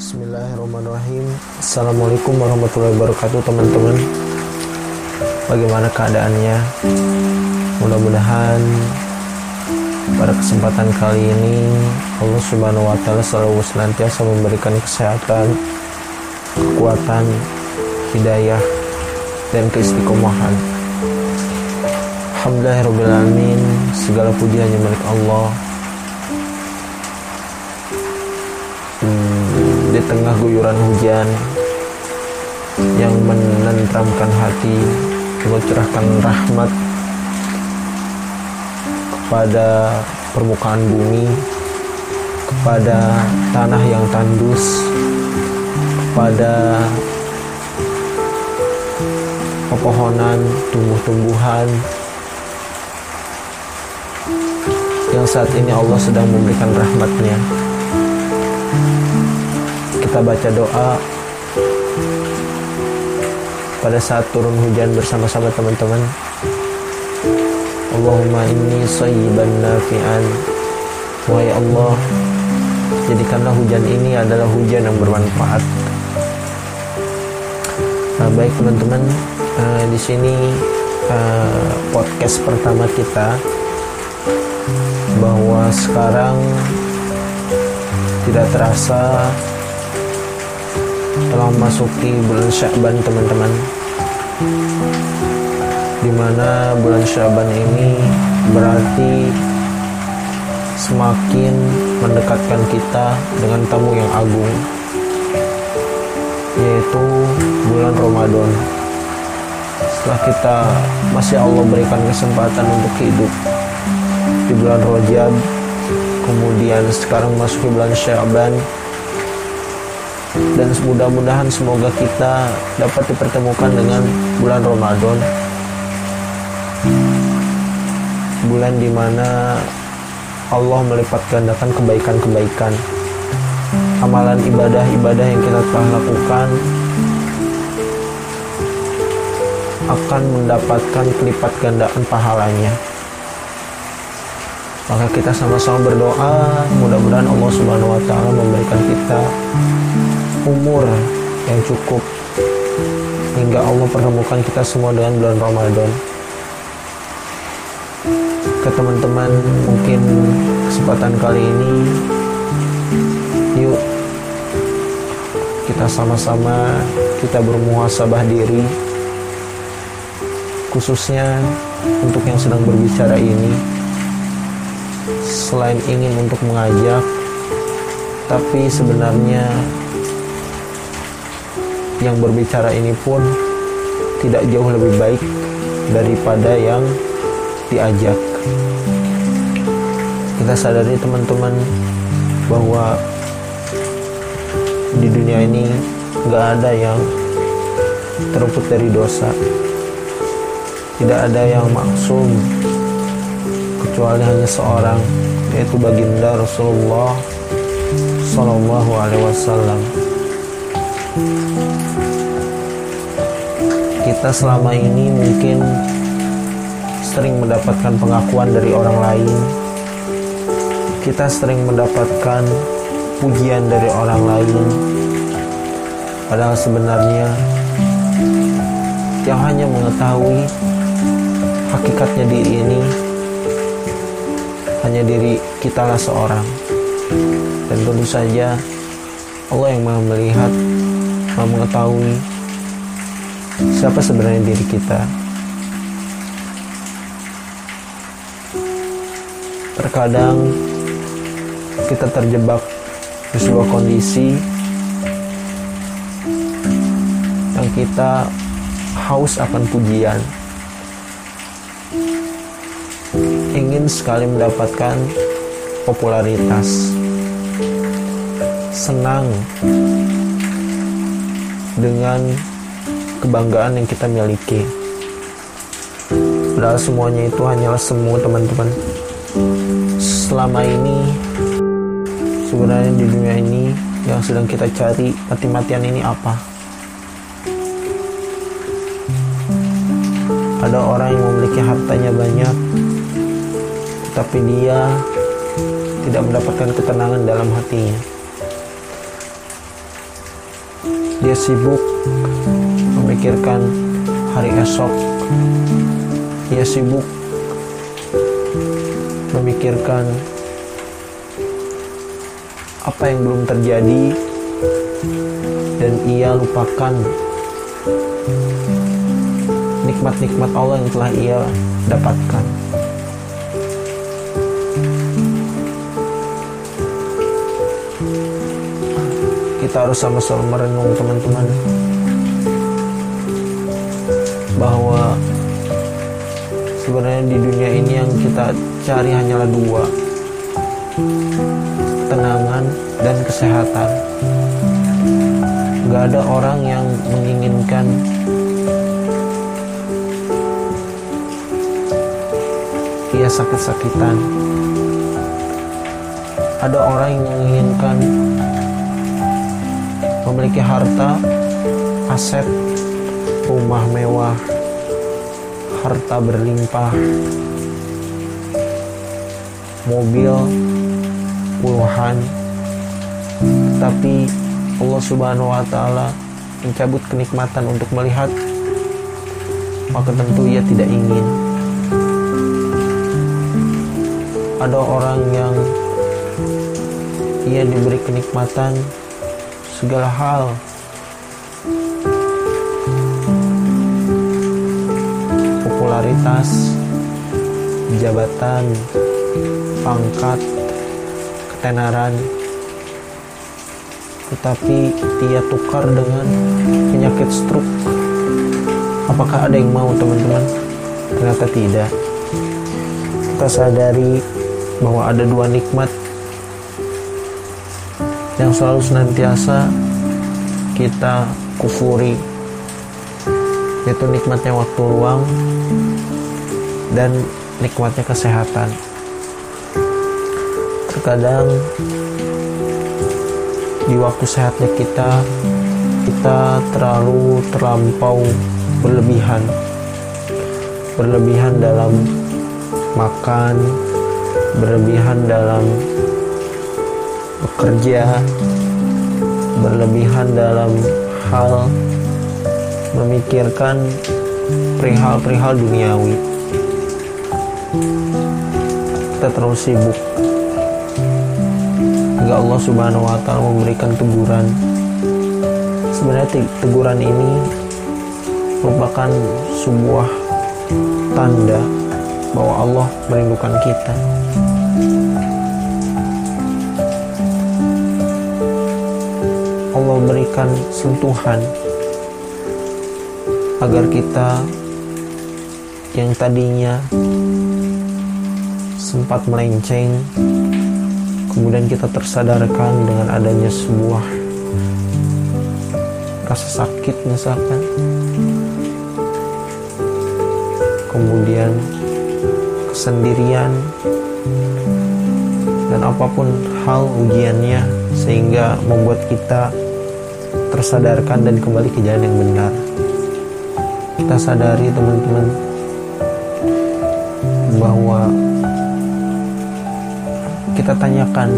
Bismillahirrahmanirrahim. Assalamualaikum warahmatullahi wabarakatuh, teman-teman. Bagaimana keadaannya? Mudah-mudahan pada kesempatan kali ini Allah Subhanahu wa Ta'ala selalu senantiasa memberikan kesehatan, kekuatan, hidayah, dan keistiqomahan. Alhamdulillahirrahmanirrahim. Segala puji hanya milik Allah. Di tengah guyuran hujan yang menenteramkan hati, Allah curahkan rahmat kepada permukaan bumi, kepada tanah yang tandus, kepada pepohonan, tumbuh-tumbuhan yang saat ini Allah sedang memberikan rahmatnya. Kita baca doa pada saat turun hujan bersama-sama, teman-teman. Allahumma inni shayyiban nafi'an. Wahai Allah, jadikanlah hujan ini adalah hujan yang bermanfaat. Nah, baik teman-teman, di sini podcast pertama kita, bahwa sekarang tidak terasa telah memasuki bulan Sya'ban, teman-teman, dimana bulan Sya'ban ini berarti semakin mendekatkan kita dengan tamu yang agung, yaitu bulan Ramadan. Setelah kita masih Allah berikan kesempatan untuk hidup di bulan Rajab, kemudian sekarang masuk ke bulan Sya'ban, dan mudah-mudahan semoga kita dapat dipertemukan dengan bulan Ramadan, bulan dimana Allah melipat gandakan kebaikan-kebaikan, amalan ibadah-ibadah yang kita telah lakukan akan mendapatkan kelipat gandaan pahalanya. Maka kita sama-sama berdoa, mudah-mudahan Allah Subhanahu wa Ta'ala memberikan kita umur yang cukup hingga Allah pertemukan kita semua dengan bulan Ramadan. Ke teman-teman, mungkin kesempatan kali ini, yuk kita sama-sama kita bermuhasabah diri, khususnya untuk yang sedang berbicara ini. Selain ingin untuk mengajak, tapi sebenarnya yang berbicara ini pun tidak jauh lebih baik daripada yang diajak. Kita sadari, teman-teman, bahwa di dunia ini gak ada yang terluput dari dosa, tidak ada yang maksum kecuali hanya seorang, yaitu baginda Rasulullah Sallallahu Alaihi Wasallam. Kita selama ini mungkin sering mendapatkan pengakuan dari orang lain, kita sering mendapatkan pujian dari orang lain, padahal sebenarnya yang hanya mengetahui hakikatnya diri ini hanya diri kita lah seorang. Dan tentu saja Allah yang maha melihat, maha mengetahui siapa sebenarnya diri kita. Terkadang kita terjebak di sebuah kondisi yang kita haus akan pujian, ingin sekali mendapatkan popularitas, senang dengan kebanggaan yang kita miliki. Padahal semuanya itu hanyalah semu, teman-teman. Selama ini sebenarnya di dunia ini yang sedang kita cari mati-matian ini apa? Ada orang yang memiliki hartanya banyak, tapi dia tidak mendapatkan ketenangan dalam hatinya. Dia sibuk memikirkan hari esok. Dia sibuk memikirkan apa yang belum terjadi, dan ia lupakan nikmat-nikmat Allah yang telah ia dapatkan. Kita harus sama-sama merenung, teman-teman, bahwa sebenarnya di dunia ini yang kita cari hanyalah dua: ketenangan dan kesehatan. Gak ada orang yang menginginkan ia sakit-sakitan. Ada orang yang menginginkan memiliki harta, aset, rumah mewah, harta berlimpah, mobil puluhan. Tapi Allah Subhanahu wa Ta'ala mencabut kenikmatan untuk melihat, maka tentu ia tidak ingin. Ada orang yang ia diberi kenikmatan segala hal, popularitas, jabatan, pangkat, ketenaran, tetapi ia tukar dengan penyakit stroke. Apakah ada yang mau, teman-teman? Ternyata tidak. Kita sadari bahwa ada dua nikmat yang selalu senantiasa kita kufuri, yaitu nikmatnya waktu luang dan nikmatnya kesehatan. Terkadang di waktu sehatnya kita terlampau berlebihan dalam makan, berlebihan dalam bekerja, berlebihan dalam hal memikirkan perihal-perihal duniawi. Kita terlalu sibuk hingga Allah Subhanahu wa Ta'ala memberikan teguran. Sebenarnya teguran ini merupakan sebuah tanda bahwa Allah merindukan kita. Allah berikan sentuhan agar kita yang tadinya sempat melenceng, kemudian kita tersadarkan dengan adanya sebuah rasa sakit misalkan, kemudian kesendirian, dan apapun hal ujiannya, sehingga membuat kita tersadarkan dan kembali ke jalan yang benar. Kita sadari, teman-teman, bahwa kita tanyakan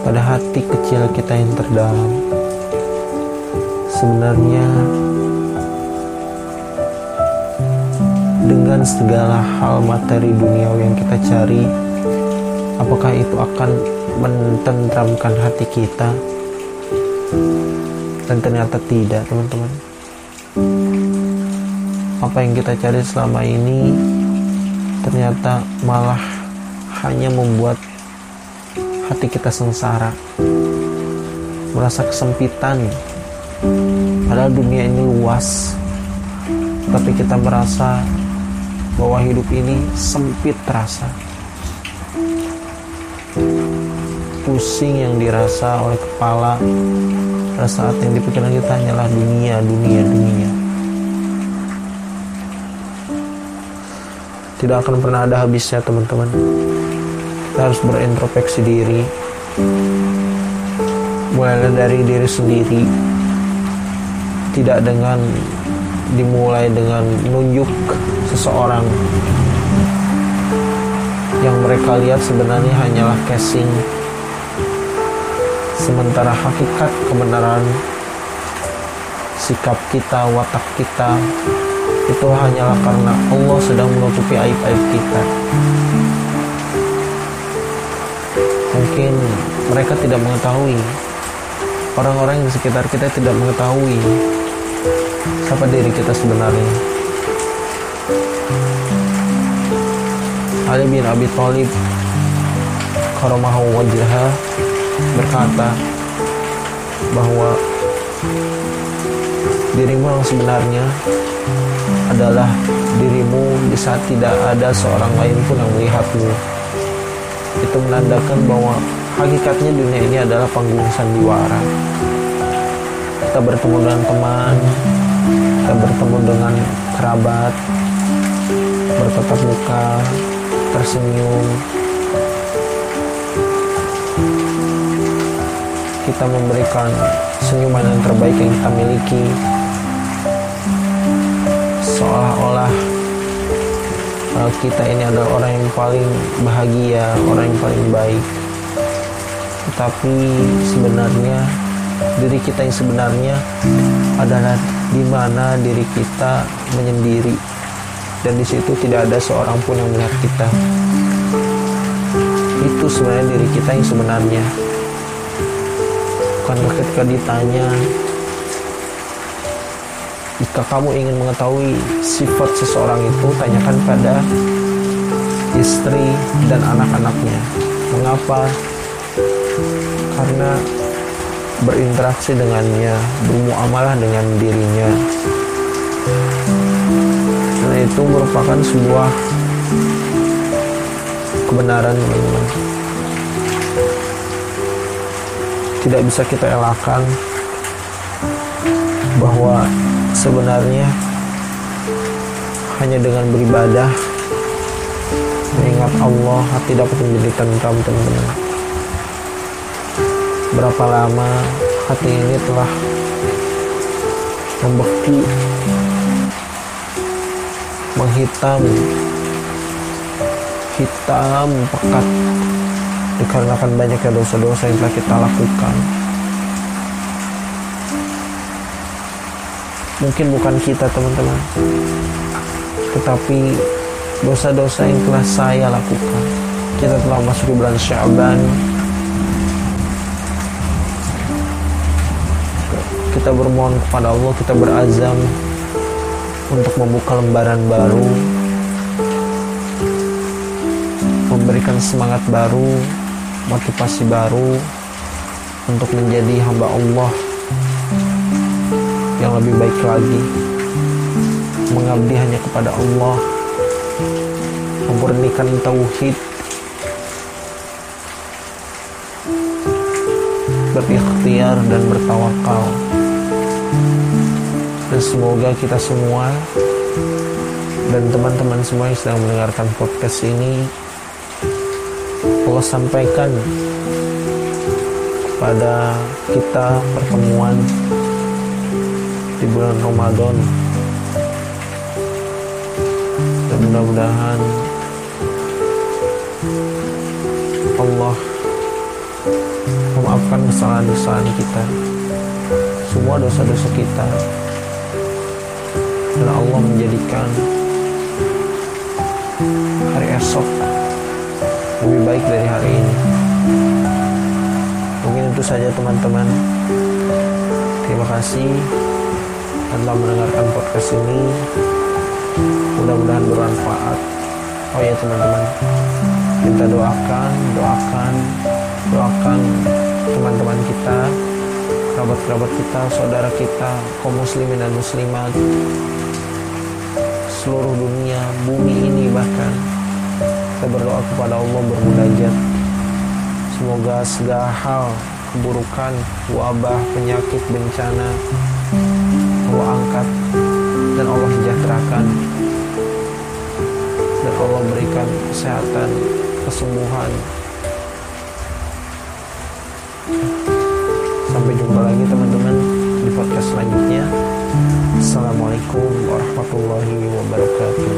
pada hati kecil kita yang terdalam, sebenarnya dengan segala hal materi duniawi yang kita cari, apakah itu akan mententramkan hati kita? Dan ternyata tidak, teman-teman. Apa yang kita cari selama ini ternyata malah hanya membuat hati kita sengsara, merasa kesempitan. Padahal dunia ini luas, tapi kita merasa bahwa hidup ini sempit terasa. Pusing yang dirasa oleh kepala pada saat yang dipikirkan kita hanyalah dunia. Tidak akan pernah ada habisnya, teman-teman. Kita harus berintrospeksi diri, mulai dari diri sendiri, tidak dimulai dengan menunjuk seseorang yang mereka lihat sebenarnya hanyalah casing, sementara hakikat kebenaran sikap kita, watak kita, itu hanyalah karena Allah sedang menutupi aib-aib kita. Mungkin mereka tidak mengetahui, orang-orang di sekitar kita tidak mengetahui siapa diri kita sebenarnya. Ali bin Abi Thalib karamahu wajhah berkata bahwa dirimu yang sebenarnya adalah dirimu di saat tidak ada seorang lain pun yang melihatmu. Itu menandakan bahwa hakikatnya dunia ini adalah panggung sandiwara. Kita bertemu dengan teman, kita bertemu dengan kerabat, bertatap muka, tersenyum, kita memberikan senyuman yang terbaik yang kita miliki, seolah-olah kita ini adalah orang yang paling bahagia, orang yang paling baik. Tetapi sebenarnya diri kita yang sebenarnya adalah di mana diri kita menyendiri, dan di situ tidak ada seorang pun yang melihat kita. Itu sebenarnya diri kita yang sebenarnya. Bukan ketika ditanya, jika kamu ingin mengetahui sifat seseorang itu, tanyakan pada istri dan anak-anaknya. Mengapa? Karena berinteraksi dengannya, bermuamalah dengan dirinya. Karena itu merupakan sebuah kebenaran, teman-teman. Tidak bisa kita elakkan bahwa sebenarnya hanya dengan beribadah, mengingat Allah, hati dapat menjadi tentram, teman-teman. Berapa lama hati ini telah membeku, menghitam, hitam pekat, dikarenakan banyaknya dosa-dosa yang telah kita lakukan. Mungkin bukan kita, teman-teman, tetapi dosa-dosa yang telah saya lakukan. Kita telah masuk di bulan Sya'ban. Kita bermohon kepada Allah, kita berazam untuk membuka lembaran baru, memberikan semangat baru, motivasi baru untuk menjadi hamba Allah yang lebih baik lagi, mengabdi hanya kepada Allah, memurnikan tauhid, berikhtiar dan bertawakal. Dan semoga kita semua dan teman-teman semua yang sedang mendengarkan podcast ini, Allah sampaikan kepada kita pertemuan di bulan Ramadan, dan mudah-mudahan Allah memaafkan kesalahan-kesalahan kita, semua dosa-dosa kita, dan Allah menjadikan hari esok lebih baik dari hari ini. Mungkin itu saja, teman-teman. Terima kasih telah mendengarkan podcast ini. Mudah-mudahan bermanfaat. Oh ya, teman-teman, kita doakan teman-teman kita, kerabat-kerabat kita, saudara kita, kaum muslimin dan muslimat seluruh dunia, bumi ini bahkan. Kita berdoa kepada Allah, bermunajat, semoga segala hal, keburukan, wabah, penyakit, bencana Allah angkat, dan Allah sejahterakan, dan Allah berikan kesehatan, kesembuhan. Sampai jumpa lagi, teman-teman, di podcast selanjutnya. Assalamualaikum warahmatullahi wabarakatuh.